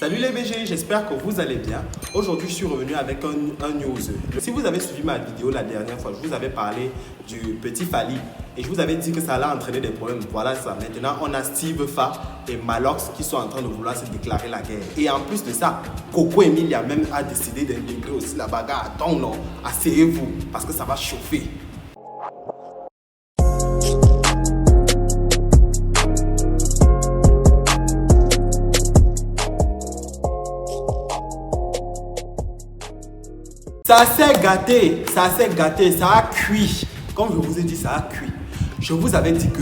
Salut les BG, j'espère que vous allez bien. Aujourd'hui, je suis revenu avec un news. Si vous avez suivi ma vidéo la dernière fois, je vous avais parlé du petit Fally et je vous avais dit que ça allait entraîner des problèmes. Voilà ça. Maintenant, on a Steve Fa et Malox qui sont en train de vouloir se déclarer la guerre. Et en plus de ça, Coco Emilia même a décidé d'intégrer aussi la bagarre. Attends, non, asseyez-vous parce que ça va chauffer. Ça s'est gâté, ça a cuit. Comme je vous ai dit, ça a cuit. Je vous avais dit que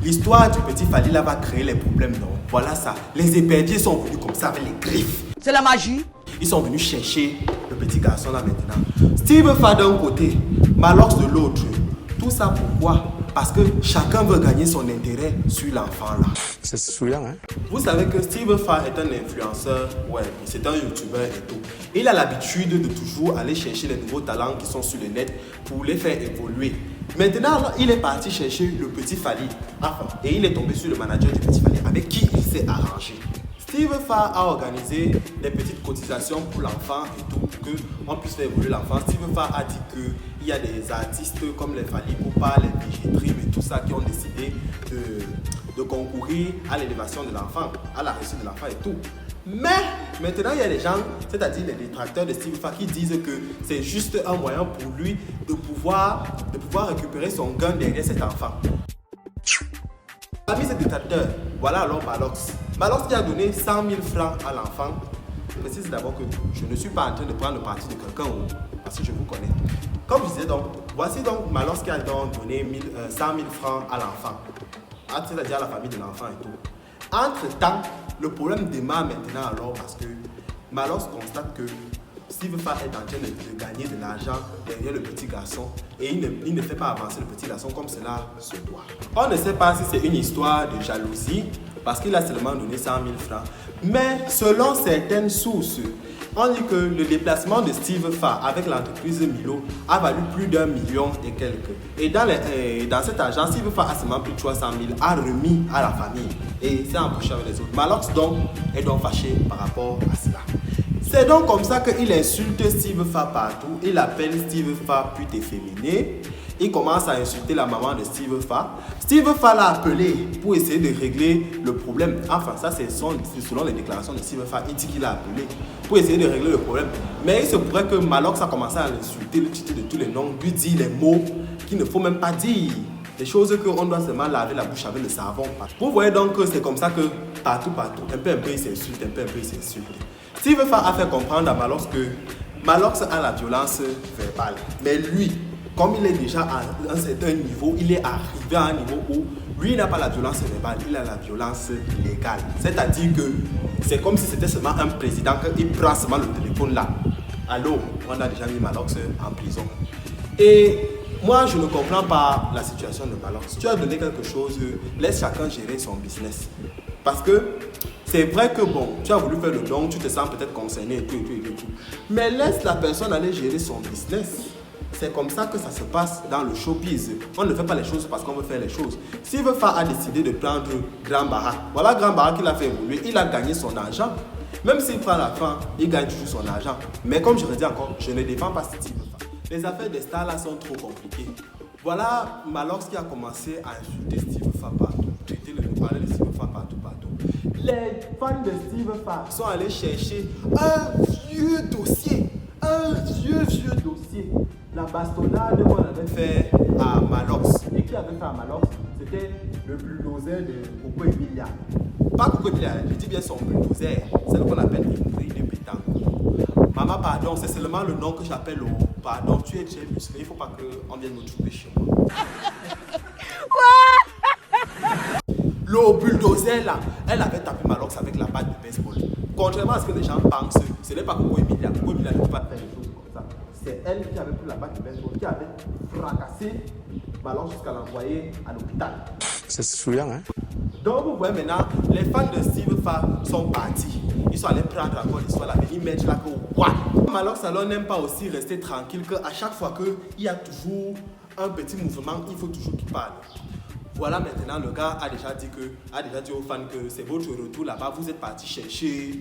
l'histoire du petit Fally là va créer les problèmes, non? Voilà ça. Les éperviers sont venus comme ça avec les griffes. C'est la magie. Ils sont venus chercher le petit garçon là maintenant. Steve Fa d'un côté, Malox de l'autre. Tout ça pourquoi? Parce que chacun veut gagner son intérêt sur l'enfant là. C'est souillant, hein? Vous savez que Steve Fa est un influenceur web, c'est un youtubeur et tout. Il a l'habitude de toujours aller chercher les nouveaux talents qui sont sur le net pour les faire évoluer. Maintenant, il est parti chercher le petit Fally. Et il est tombé sur le manager du petit Fally avec qui il s'est arrangé. Steve Fa a organisé des petites cotisations pour l'enfant et tout, pour qu'on puisse faire évoluer l'enfant. Steve Fa a dit qu'il y a des artistes comme les Fally Poupa, les Végétrim et tout ça qui ont décidé de concourir à l'élévation de l'enfant, à la réussite de l'enfant et tout. Mais maintenant, il y a des gens, c'est-à-dire les détracteurs de Steve Fa qui disent que c'est juste un moyen pour lui de pouvoir récupérer son gain derrière cet enfant. Parmi ces détracteurs, voilà alors Malox. Malox qui a donné 100 000 francs à l'enfant. Je précise d'abord que je ne suis pas en train de prendre le parti de quelqu'un parce que je vous connais. Comme je disais donc, voici donc Malox qui a donc donné 100 000 francs à l'enfant, c'est-à-dire à la famille de l'enfant et tout. Entre-temps, le problème démarre maintenant alors parce que Malox constate que Steve Fa est en train de gagner de l'argent derrière le petit garçon et il ne fait pas avancer le petit garçon comme cela se doit. On ne sait pas si c'est une histoire de jalousie parce qu'il a seulement donné 100 000 francs. Mais selon certaines sources, on dit que le déplacement de Steve Fa avec l'entreprise Milo a valu plus d'1 million et quelques. Et dans cet argent, Steve Fa a seulement pris 300 000, a remis à la famille et s'est embauché avec les autres. Malox donc est donc fâché par rapport à cela. C'est donc comme ça qu'il insulte Steve Fa partout. Il appelle Steve Fa pute efféminée. Il commence à insulter la maman de Steve Fa. Steve Fa l'a appelé pour essayer de régler le problème. Enfin, ça c'est selon les déclarations de Steve Fa. Il dit qu'il a appelé pour essayer de régler le problème. Mais il se pourrait que Malox a commencé à l'insulter, le titre de tous les noms, lui dire les mots qu'il ne faut même pas dire. Des choses qu'on doit seulement laver la bouche avec le savon. Vous voyez donc que c'est comme ça que partout, un peu il s'insulte, un peu il s'insulte. Steve Fa a fait comprendre à Malox que Malox a la violence verbale. Mais lui, comme il est déjà à un certain niveau, il est arrivé à un niveau où lui n'a pas la violence verbale, il a la violence légale. C'est-à-dire que c'est comme si c'était seulement un président qui prend seulement le téléphone là. Allô, on a déjà mis Malox en prison. Et moi, je ne comprends pas la situation de Malox. Tu as donné quelque chose, laisse chacun gérer son business. Parce que c'est vrai que bon, tu as voulu faire le don, tu te sens peut-être concerné et tout. Mais laisse la personne aller gérer son business. C'est comme ça que ça se passe dans le showbiz. On ne fait pas les choses parce qu'on veut faire les choses. Steve Fa a décidé de prendre Grand Barak. Voilà Grand Barak qu'il a fait évoluer. Il a gagné son argent. Même s'il prend la fin, il gagne toujours son argent. Mais comme je le dis encore, je ne défends pas Steve Fa. Les affaires des stars là sont trop compliquées. Voilà Malox qui a commencé à insulter Steve Fa partout. Parler de Steve Fa partout. Les fans de Steve Fa sont allés chercher un vieux dossier. La bastonnade qu'on avait fait à Malox. Et qui avait fait à Malox, c'était le bulldozer de Coco Emilia. Pas Coco Emilia, je dis bien son bulldozer. Celle qu'on appelle Ingrid de Pétancourt. Maman, pardon, c'est seulement le nom que j'appelle au pardon. Tu es très musclé, il ne faut pas qu'on vienne me trouver chez moi. Le bulldozer là, elle avait tapé Malox avec la batte de baseball. Contrairement à ce que les gens pensent, ce n'est pas Coco Emilia. Coco Emilia ne peut pas faire des choses comme ça. C'est elle qui avait pris la batte de baseball, qui avait fracassé Malox jusqu'à l'envoyer à l'hôpital. C'est souillant, hein? Donc vous voyez maintenant, les fans de Steve Fa sont partis. Ils sont allés prendre encore l'histoire là, venir mettre là que what? Malox alors n'aime pas aussi rester tranquille qu'à chaque fois qu'il y a toujours un petit mouvement, il faut toujours qu'il parle. Voilà, maintenant, le gars a déjà dit aux fans que c'est votre retour là-bas. Vous êtes parti chercher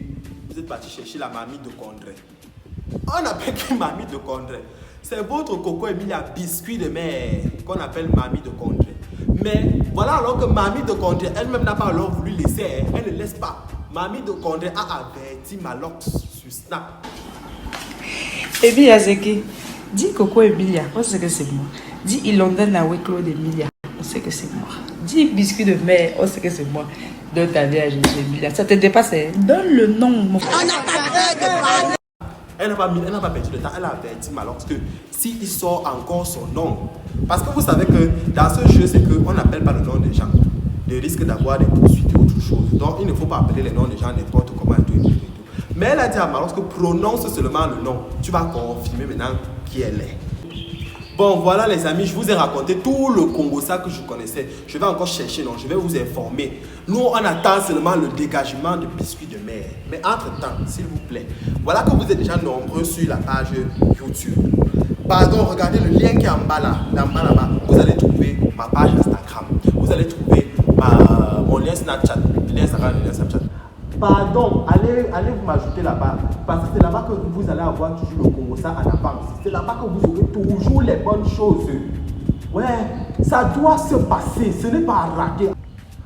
la mamie de Condré. On appelle qui mamie de Condré? C'est votre Coco Emilia biscuit de mer qu'on appelle mamie de Condré. Mais voilà, alors que mamie de Condré elle-même n'a pas alors voulu laisser, elle ne laisse pas. Mamie de Condré a averti Malox sur Snap. Emilia Zeki, dis Coco Emilia, on sait que c'est moi. Dis Ilondon à Claude Emilia, on sait que c'est moi. Dis biscuit de mer, on sait que c'est moi. Donne ta vie à Emilia. Ça te dépasse, hein? Donne le nom, mon frère. Elle n'a pas perdu de temps, elle a averti Malox que s'il sort encore son nom, parce que vous savez que dans ce jeu, c'est qu'on n'appelle pas le nom des gens. Le risque d'avoir des poursuites ou autre chose. Donc il ne faut pas appeler les noms des gens n'importe comment et tout. Mais elle a dit à Malox que prononce seulement le nom. Tu vas confirmer maintenant qui elle est. Bon, voilà les amis, je vous ai raconté tout le Congossa que je connaissais. Je vais encore chercher, non, je vais vous informer. Nous, on attend seulement le dégagement de biscuits de mer. Mais entre-temps, s'il vous plaît, voilà que vous êtes déjà nombreux sur la page YouTube. Pardon, regardez le lien qui est en bas là, là-bas. Vous allez trouver ma page Instagram. Vous allez trouver mon lien Snapchat. Le lien Instagram et le lien Snapchat. Pardon, allez vous m'ajouter là-bas. Parce que c'est là-bas que vous allez avoir toujours le Congossa en avance. C'est là-bas que vous aurez toujours les bonnes choses. Ouais, ça doit se passer. Ce n'est pas raté.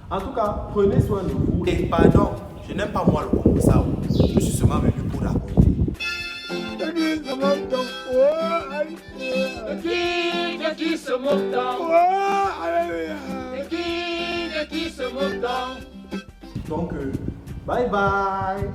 En tout cas, prenez soin de vous. Et pardon, je n'aime pas moi le Congossa. Je suis seulement venu pour raconter. Donc, bye bye.